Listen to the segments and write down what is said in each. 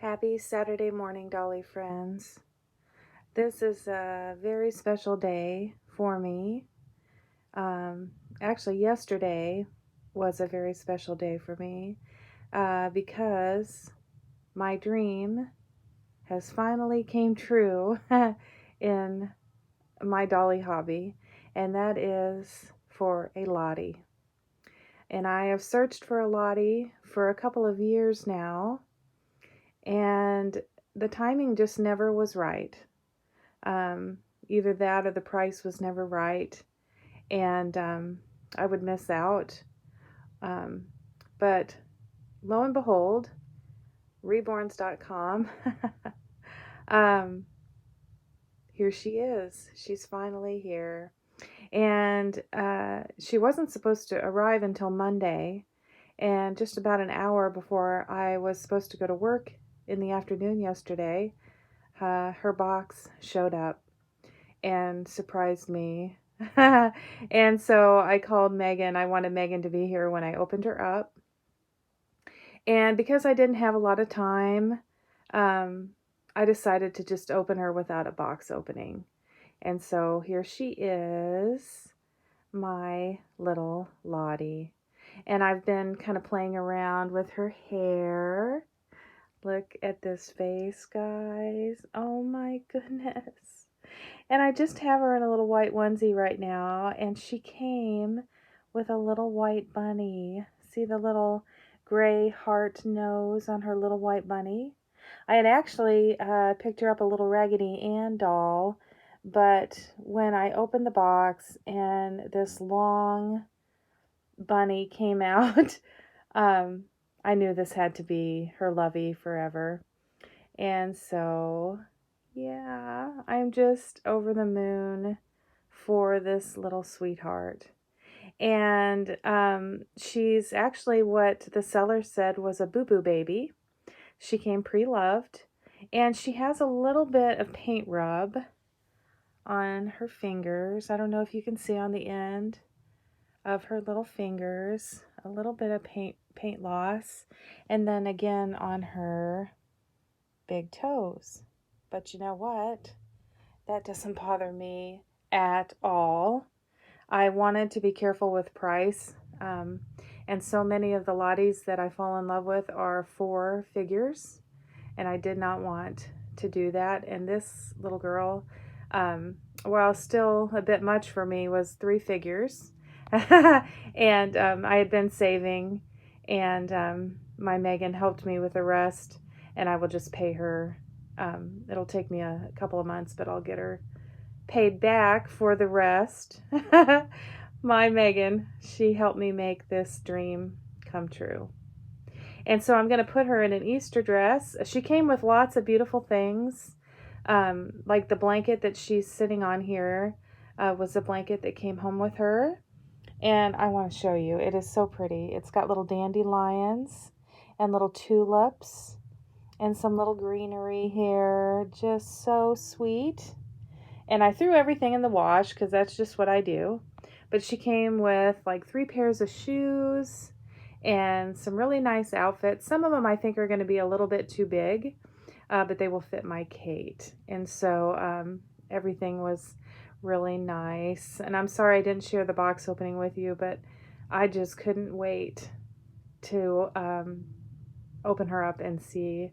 Happy Saturday morning, Dolly friends. This is a very special day for me. Actually, yesterday was a very special day for me because my dream has finally came true in my Dolly hobby, and that is for a Lottie. And I have searched for a Lottie for a couple of years now, and the timing just never was right. Um, Either that or the price was never right, and I would miss out. Um, but lo and behold, reborns.com, um, here she is. She's finally here. And she wasn't supposed to arrive until Monday, and just about an hour before I was supposed to go to work in the afternoon yesterday, her box showed up and surprised me. And so I called Megan. I wanted Megan to be here when I opened her up. And because I didn't have a lot of time, um, I decided to just open her without a box opening. And so here she is, my little Lottie. And I've been kind of playing around with her hair. Look at this face, guys. Oh my goodness. And I just have her in a little white onesie right now, and she came with a little white bunny. See the little gray heart nose on her little white bunny? I had actually picked her up a little Raggedy Ann doll, but when I opened the box and this long bunny came out, I knew this had to be her lovey forever. And so, yeah, I'm just over the moon for this little sweetheart. And she's actually what the seller said was a boo-boo baby. She came pre-loved, and she has a little bit of paint rub on her fingers. I don't know if you can see on the end of her little fingers, a little bit of paint loss, and then again on her big toes. But you know what? That doesn't bother me at all. I wanted to be careful with price. And so many of the Lotties that I fall in love with are 4 figures, and I did not want to do that. And this little girl, while still a bit much for me, was 3 figures. And I had been saving, and my Megan helped me with the rest, and I will just pay her. It'll take me a couple of months, but I'll get her paid back for the rest. My Megan, she helped me make this dream come true. And so I'm going to put her in an Easter dress. She came with lots of beautiful things, like the blanket that she's sitting on here was a blanket that came home with her. And I want to show you. It is so pretty. It's got little dandelions and little tulips and some little greenery here. Just so sweet. And I threw everything in the wash because that's just what I do. But she came with like 3 pairs of shoes and some really nice outfits. Some of them I think are going to be a little bit too big, but they will fit my Kate. And so everything was really nice. And I'm sorry I didn't share the box opening with you, but I just couldn't wait to open her up and see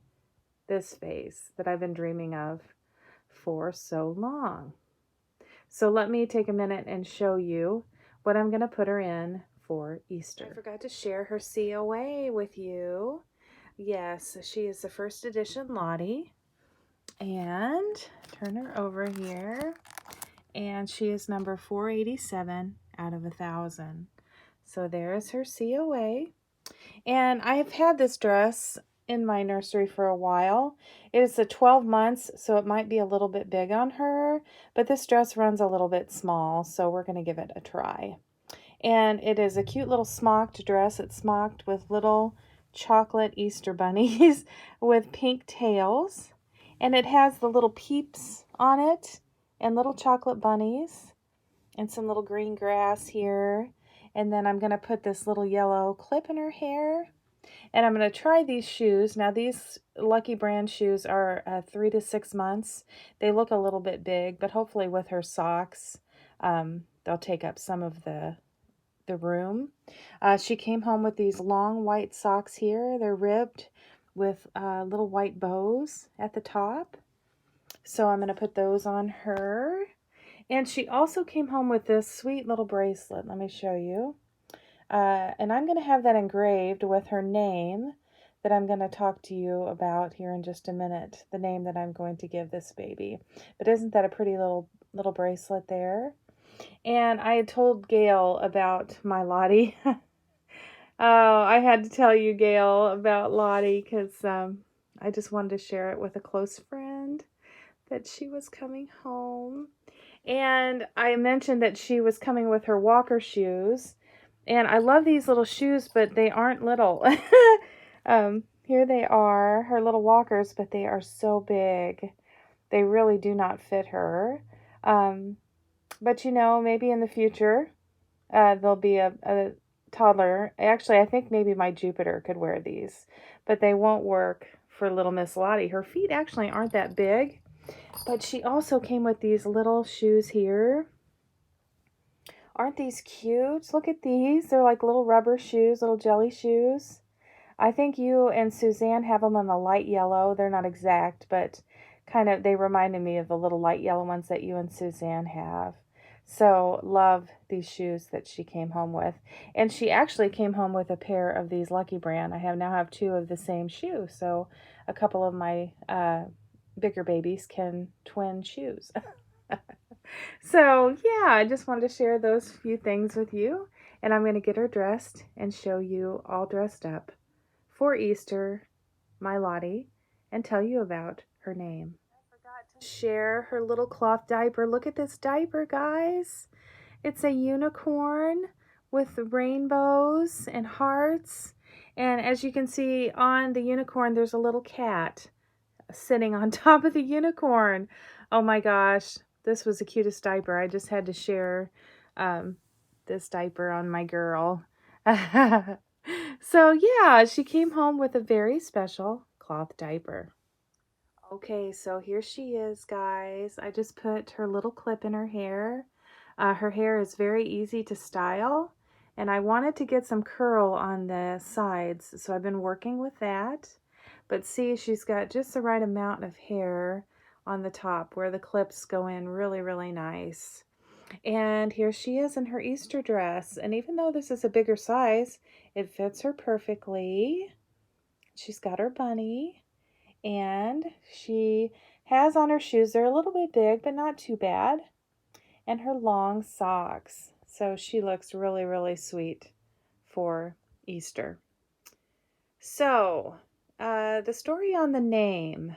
this face that I've been dreaming of for so long. So let me take a minute and show you what I'm going to put her in for Easter. I forgot to share her COA with you. Yes, she is the first edition Lottie. And turn her over here. And she is number 487 out of 1,000. So there's her COA. And I have had this dress in my nursery for a while. It is a 12 months, so it might be a little bit big on her, but this dress runs a little bit small, so we're going to give it a try. And it is a cute little smocked dress. It's smocked with little chocolate Easter bunnies with pink tails. And it has the little peeps on it and little chocolate bunnies and some little green grass here. And then I'm going to put this little yellow clip in her hair. And I'm going to try these shoes. Now, these Lucky Brand shoes are 3 to 6 months. They look a little bit big, but hopefully with her socks, they'll take up some of the room. She came home with these long white socks here. They're ribbed with little white bows at the top. So I'm going to put those on her. And she also came home with this sweet little bracelet. Let me show you. And I'm going to have that engraved with her name that I'm going to talk to you about here in just a minute. The name that I'm going to give this baby. But isn't that a pretty little bracelet there? And I had told Gail about my Lottie. Oh, I had to tell you, Gail, about Lottie because I just wanted to share it with a close friend that she was coming home. And I mentioned that she was coming with her walker shoes. And I love these little shoes, but they aren't little. Here they are, her little walkers, but they are so big. They really do not fit her. But you know, maybe in the future, there'll be a toddler. Actually, I think maybe my Jupiter could wear these, but they won't work for little Miss Lottie. Her feet actually aren't that big, but she also came with these little shoes here. Aren't these cute? Look at these. They're like little rubber shoes, little jelly shoes. I think you and Suzanne have them in the light yellow. They're not exact, but kind of they reminded me of the little light yellow ones that you and Suzanne have. So love these shoes that she came home with. And she actually came home with a pair of these Lucky Brand. I now have two of the same shoe. So a couple of my bigger babies can twin shoes. So yeah, I just wanted to share those few things with you. And I'm going to get her dressed and show you all dressed up for Easter, my Lottie, and tell you about her name. I forgot to share her little cloth diaper. Look at this diaper, guys. It's a unicorn with rainbows and hearts. And as you can see on the unicorn, there's a little cat sitting on top of the unicorn. Oh my gosh, this was the cutest diaper. I just had to share this diaper on my girl. So yeah, she came home with a very special cloth diaper. Okay, so here she is, guys. I just put her little clip in her hair. Her hair is very easy to style, and I wanted to get some curl on the sides, so I've been working with that. But see, she's got just the right amount of hair on the top where the clips go in really, really nice. And here she is in her Easter dress. And even though this is a bigger size, it fits her perfectly. She's got her bunny. And she has on her shoes. They're a little bit big, but not too bad. And her long socks. So she looks really, really sweet for Easter. So, the story on the name.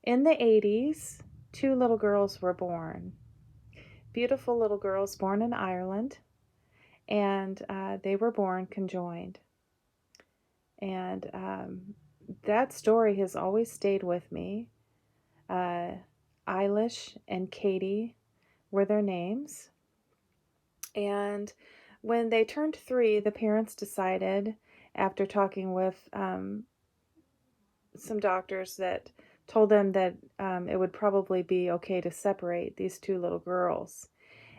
In the 80s, two little girls were born. Beautiful little girls born in Ireland. And they were born conjoined. And that story has always stayed with me. Eilish and Katie were their names. And when they turned 3, the parents decided, after talking with some doctors that told them that it would probably be okay to separate these two little girls.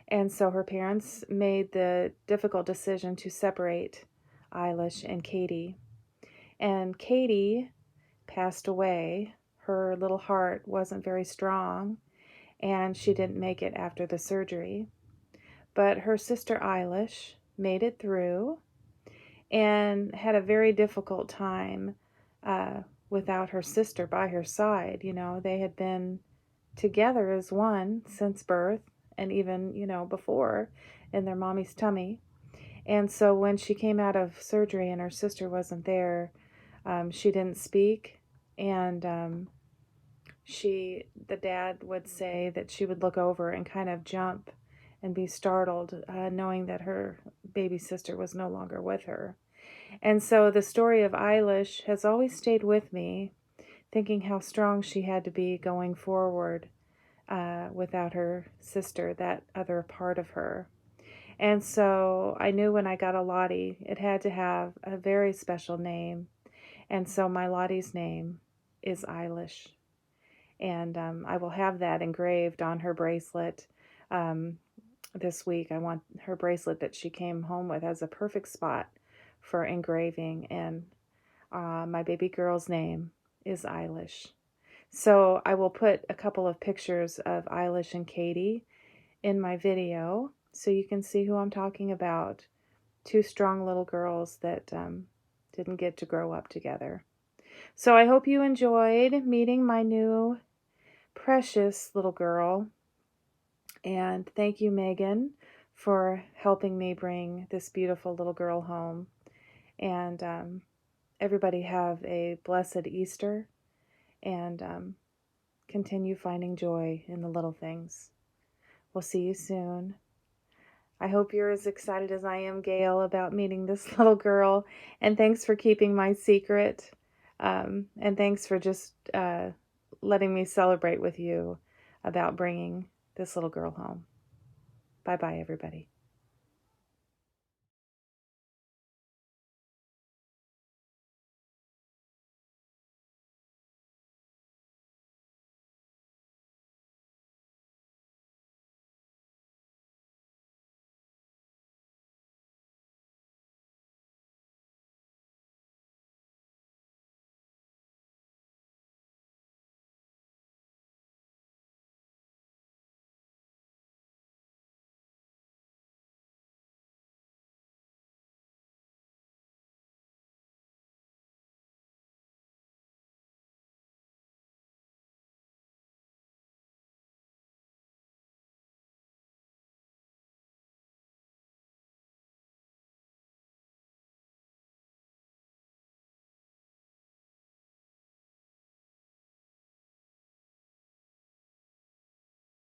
And so her parents made the difficult decision to separate Eilish and Katie. And Katie passed away. Her little heart wasn't very strong, and she didn't make it after the surgery. But her sister Eilish made it through and had a very difficult time without her sister by her side. You know, they had been together as one since birth and even, before in their mommy's tummy. And so when she came out of surgery and her sister wasn't there, she didn't speak. And the dad would say that she would look over and kind of jump and be startled, knowing that her baby sister was no longer with her. And so the story of Eilish has always stayed with me, thinking how strong she had to be going forward without her sister, that other part of her. And so I knew when I got a Lottie, it had to have a very special name. And so my Lottie's name is Eilish. And I will have that engraved on her bracelet um, this week. I want her bracelet that she came home with as a perfect spot for engraving. And my baby girl's name is Eilish. So I will put a couple of pictures of Eilish and Katie in my video so you can see who I'm talking about. Two strong little girls that didn't get to grow up together. So I hope you enjoyed meeting my new precious little girl. And thank you, Megan, for helping me bring this beautiful little girl home. And everybody have a blessed Easter and continue finding joy in the little things. We'll see you soon. I hope you're as excited as I am, Gail, about meeting this little girl. And thanks for keeping my secret. And thanks for just letting me celebrate with you about bringing this little girl home. Bye-bye, everybody.